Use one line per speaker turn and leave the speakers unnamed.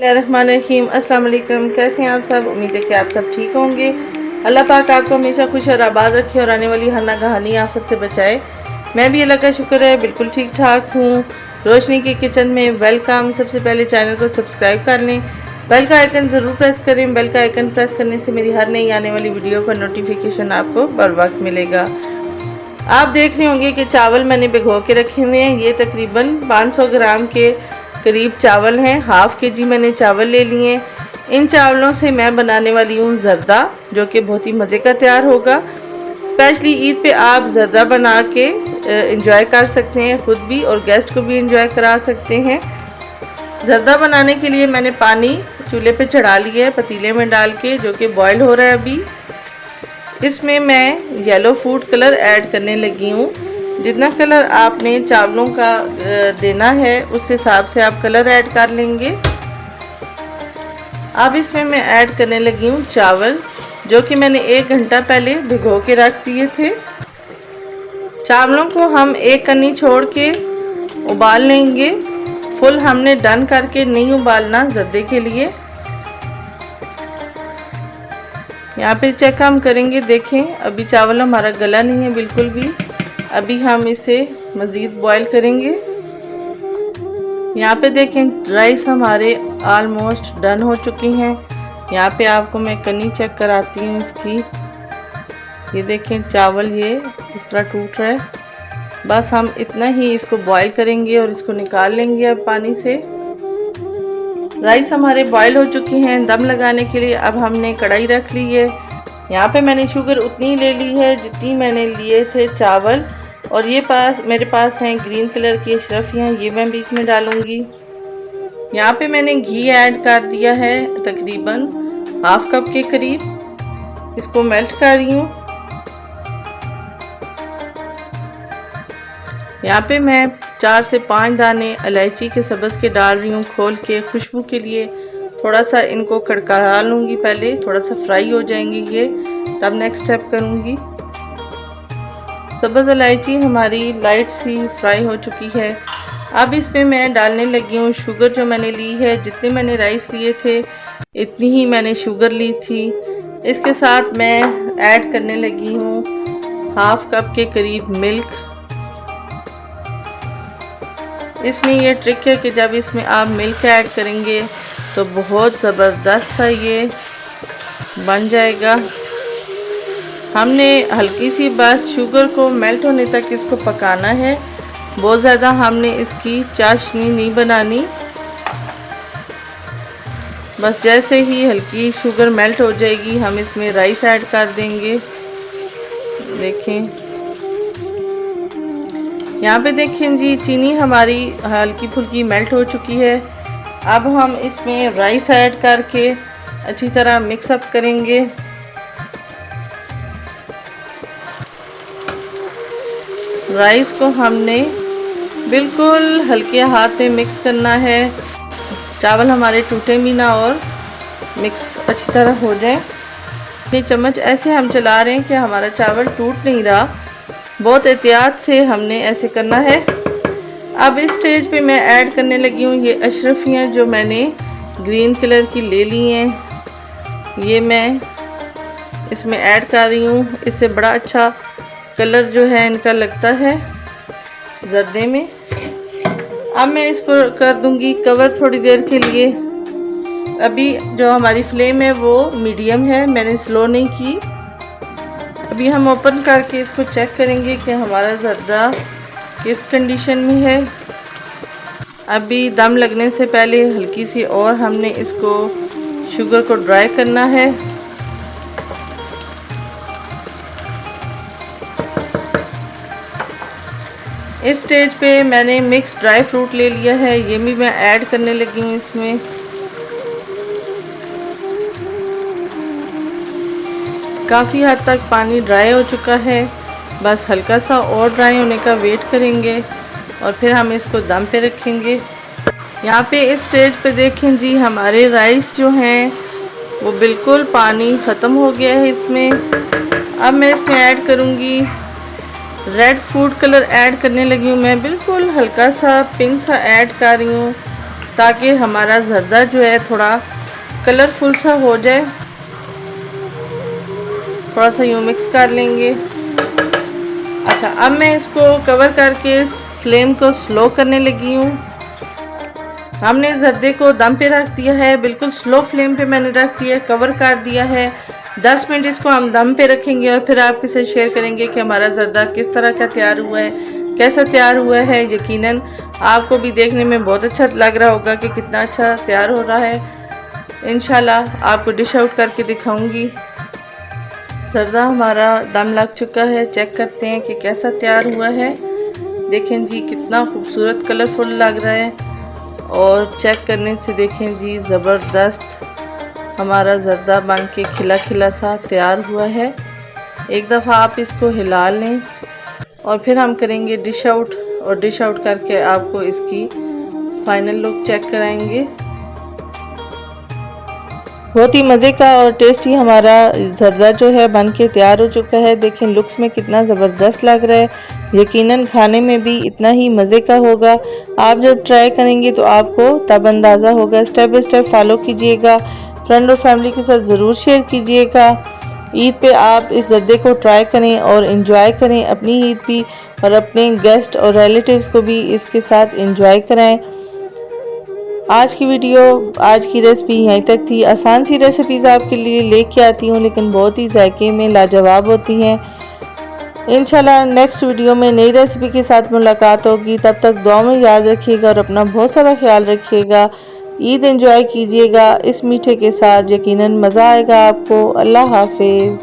बिस्मिल्लाहिर्रहमानिर्रहीम। अस्सलाम वालेकुम। कैसे हैं आप सब? उम्मीद है कि आप सब ठीक होंगे। अल्लाह पाक आपको हमेशा खुश और आबाद रखे और आने वाली हर नागहानी आफत से बचाए। मैं भी अल्लाह का शुक्र है बिल्कुल ठीक ठाक हूँ। रोशनी के किचन में वेलकम। सबसे पहले चैनल को सब्सक्राइब कर लें, बेल का आइकन ज़रूर प्रेस करें। बेल का आइकन प्रेस करने से मेरी हर नई आने वाली वीडियो का नोटिफिकेशन आपको बर वक्त मिलेगा। आप देख रहे होंगे कि चावल मैंने भिगो के रखे हुए हैं। ये तकरीबन 500 ग्राम के करीब चावल हैं। हाफ़ के जी मैंने चावल ले लिए हैं। इन चावलों से मैं बनाने वाली हूँ ज़र्दा, जो कि बहुत ही मज़े का तैयार होगा। स्पेशली ईद पे आप ज़र्दा बना के इंजॉय कर सकते हैं, ख़ुद भी और गेस्ट को भी इंजॉय करा सकते हैं। ज़र्दा बनाने के लिए मैंने पानी चूल्हे पे चढ़ा लिया है पतीले में डाल के, जो कि बॉयल हो रहा है अभी। इसमें मैं येलो फूड कलर ऐड करने लगी हूँ। जितना कलर आपने चावलों का देना है उस हिसाब से आप कलर ऐड कर लेंगे। अब इसमें मैं ऐड करने लगी हूँ चावल, जो कि मैंने 1 घंटा पहले भिगो के रख दिए थे। चावलों को हम एक कन्नी छोड़ के उबाल लेंगे। फुल हमने डन करके नहीं उबालना ज़र्दे के लिए। यहाँ पे चेक हम करेंगे, देखें अभी चावल हमारा गला नहीं है बिल्कुल भी। अभी हम इसे मज़ीद बॉईल करेंगे। यहाँ पे देखें राइस हमारे ऑलमोस्ट डन हो चुके हैं। यहाँ पे आपको मैं कनी चेक कराती हूँ इसकी। ये देखें चावल ये इस तरह टूट रहा है। बस हम इतना ही इसको बॉईल करेंगे और इसको निकाल लेंगे अब पानी से। राइस हमारे बॉईल हो चुके हैं। दम लगाने के लिए अब हमने कढ़ाई रख ली है। यहाँ पे मैंने शुगर उतनी ले ली है जितनी मैंने लिए थे चावल। और ये मेरे पास हैं ग्रीन कलर की अशरफियाँ, ये मैं बीच में डालूँगी। यहाँ पे मैंने घी ऐड कर दिया है तकरीबन हाफ कप के करीब। इसको मेल्ट कर रही हूँ। यहाँ पे मैं 4 से 5 दाने इलायची के सब्ज़ के डाल रही हूँ खोल के, खुशबू के लिए। थोड़ा सा इनको कड़का लूँगी पहले, थोड़ा सा फ्राई हो जाएंगे ये, तब नेक्स्ट स्टेप करूँगी। सब्ज़ इलायची हमारी लाइट सी फ्राई हो चुकी है। अब इसमें मैं डालने लगी हूँ शुगर जो मैंने ली है। जितने मैंने राइस लिए थे इतनी ही मैंने शुगर ली थी। इसके साथ मैं ऐड करने लगी हूँ हाफ कप के करीब मिल्क। इसमें ये ट्रिक है कि जब इसमें आप मिल्क ऐड करेंगे तो बहुत ज़बरदस्त सा ये बन जाएगा। हमने हल्की सी बस शुगर को मेल्ट होने तक इसको पकाना है। बहुत ज़्यादा हमने इसकी चाशनी नहीं बनानी। बस जैसे ही हल्की शुगर मेल्ट हो जाएगी हम इसमें राइस ऐड कर देंगे। देखें यहाँ पे देखें जी, चीनी हमारी हल्की फुल्की मेल्ट हो चुकी है। अब हम इसमें राइस ऐड करके अच्छी तरह मिक्सअप करेंगे। राइस को हमने बिल्कुल हल्के हाथ में मिक्स करना है। चावल हमारे टूटे भी ना और मिक्स अच्छी तरह हो जाए। ये चम्मच ऐसे हम चला रहे हैं कि हमारा चावल टूट नहीं रहा। बहुत एहतियात से हमने ऐसे करना है। अब इस स्टेज पे मैं ऐड करने लगी हूँ ये अशरफियाँ जो मैंने ग्रीन कलर की ले ली हैं। ये मैं इसमें ऐड कर रही हूँ। इससे बड़ा अच्छा कलर जो है इनका लगता है ज़र्दे में। अब मैं इसको कर दूंगी कवर थोड़ी देर के लिए। अभी जो हमारी फ्लेम है वो मीडियम है, मैंने स्लो नहीं की। अभी हम ओपन करके इसको चेक करेंगे कि हमारा ज़र्दा किस कंडीशन में है। अभी दम लगने से पहले हल्की सी और हमने इसको शुगर को ड्राई करना है। इस स्टेज पे मैंने मिक्स ड्राई फ्रूट ले लिया है, ये भी मैं ऐड करने लगी हूँ इसमें। काफ़ी हद तक पानी ड्राई हो चुका है। बस हल्का सा और ड्राई होने का वेट करेंगे और फिर हम इसको दम पे रखेंगे। यहाँ पे इस स्टेज पे देखें जी, हमारे राइस जो हैं वो बिल्कुल पानी ख़त्म हो गया है इसमें। अब मैं इसमें ऐड करूँगी रेड फूड कलर ऐड करने लगी हूँ मैं, बिल्कुल हल्का सा पिंक सा ऐड कर रही हूँ ताकि हमारा ज़र्दा जो है थोड़ा कलरफुल सा हो जाए। थोड़ा सा यूँ मिक्स कर लेंगे। अच्छा, अब मैं इसको कवर करके इस फ्लेम को स्लो करने लगी हूँ। हमने ज़र्दे को दम पे रख दिया है, बिल्कुल स्लो फ्लेम पे मैंने रख दिया है, कवर कर दिया है। 10 मिनट इसको हम दम पे रखेंगे और फिर आपके साथ शेयर करेंगे कि हमारा ज़र्दा किस तरह का तैयार हुआ है, कैसा तैयार हुआ है। यकीनन आपको भी देखने में बहुत अच्छा लग रहा होगा कि कितना अच्छा तैयार हो रहा है। इंशाल्लाह आपको डिश आउट करके दिखाऊंगी। ज़र्दा हमारा दम लग चुका है, चेक करते हैं कि कैसा तैयार हुआ है। देखें जी कितना खूबसूरत कलरफुल लग रहा है और चेक करने से देखें जी ज़बरदस्त हमारा ज़र्दा बन के खिला खिला सा तैयार हुआ है। एक दफ़ा आप इसको हिला लें और फिर हम करेंगे डिश आउट, और डिश आउट करके आपको इसकी फ़ाइनल लुक चेक कराएंगे। बहुत ही मज़े का और टेस्टी हमारा ज़र्दा जो है बन के तैयार हो चुका है। देखें लुक्स में कितना ज़बरदस्त लग रहा है, यकीनन खाने में भी इतना ही मज़े का होगा। आप जब ट्राई करेंगे तो आपको तब अंदाज़ा होगा। स्टेप बाय स्टेप फॉलो कीजिएगा, फ्रेंड और फैमिली के साथ ज़रूर शेयर कीजिएगा। ईद पे आप इस ज़र्दे को ट्राई करें और इन्जॉय करें अपनी ईद भी, और अपने गेस्ट और रिलेटिव्स को भी इसके साथ इन्जॉय कराएं। आज की वीडियो, आज की रेसिपी यहीं तक थी। आसान सी रेसिपीज़ आपके लिए लेके आती हूँ, लेकिन बहुत ही जायके में लाजवाब होती हैं। इंशाल्लाह नेक्स्ट वीडियो में नई रेसिपी के साथ मुलाकात होगी। तब तक दुआ में याद रखिएगा और अपना बहुत सारा ख्याल रखिएगा। ईद एंजॉय कीजिएगा इस मीठे के साथ, यकीनन मज़ा आएगा आपको। अल्लाह हाफिज़।